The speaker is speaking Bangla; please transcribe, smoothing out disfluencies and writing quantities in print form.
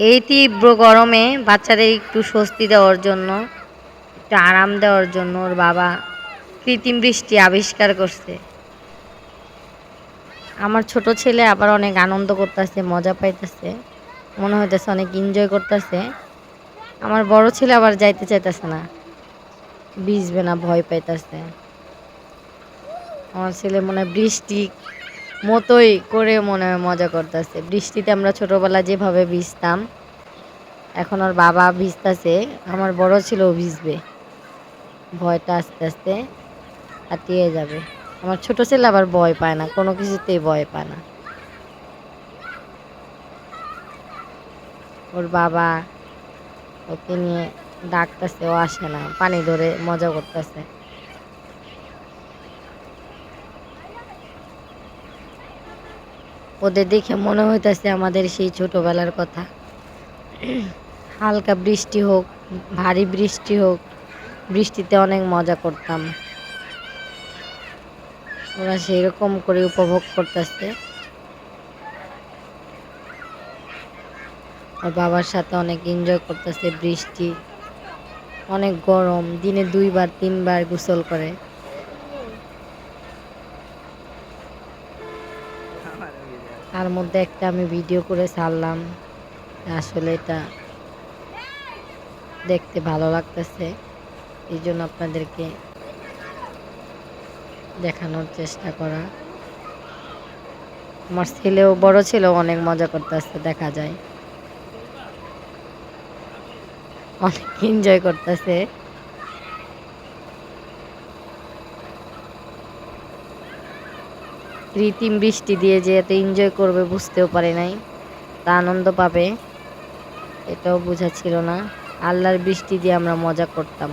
এই তীব্র গরমে বাচ্চাদের একটু স্বস্তি দেওয়ার জন্য, একটু আরাম দেওয়ার জন্য ওর বাবা কৃত্রিম বৃষ্টি আবিষ্কার করছে। আমার ছোট ছেলে আবার অনেক আনন্দ করতেছে, মজা পাইতেছে, মনে হইতেছে অনেক এনজয় করতেছে। আমার বড় ছেলে আবার যাইতে চাইতেছে না, ভিজবে না ভয় পাইতেছে। আমার ছেলে মনে হয় বৃষ্টি মতোই করে মনে হয় মজা করতেছে। বৃষ্টিতে আমরা ছোটবেলা যেভাবে ভিজতাম, এখন ওর বাবা ভিজতেছে, আমার বড় ছেলেও ভিজবে। ভয়টা আস্তে আস্তে কাটিয়ে যাবে। আমার ছোট ছেলে আবার ভয় পায় না, কোনো কিছুতেই ভয় পায় না। ওর বাবা ওকে নিয়ে ডাকতেছে, ও আসে না, পানি ধরে মজা করতেছে। ওদের দেখে মনে হইতেছে আমাদের সেই ছোটবেলার কথা। হালকা বৃষ্টি হোক, ভারী বৃষ্টি হোক, বৃষ্টিতে অনেক মজা করতাম। ওরা সেই রকম করে উপভোগ করতেছে। ওর বাবার সাথে অনেক এনজয় করতেছে। বৃষ্টি অনেক গরম, দিনে 2 বার 3 বার গোসল করে। তার মধ্যে একটা আমি ভিডিও করে ছাড়লাম, আসলে এটা দেখতে ভালো লাগতেছে, এই জন্য আপনাদেরকে দেখানোর চেষ্টা করা। আমার ছেলেও, বড় ছেলেও অনেক মজা করতেছে, দেখা যায় অনেক এনজয় করতেছে। কৃত্রিম বৃষ্টি দিয়ে যে এত এনজয় করবে বুঝতেও পারে নাই, তা আনন্দ পাবে এটাও বোঝা ছিল না। আল্লাহর বৃষ্টি দিয়ে আমরা মজা করতাম।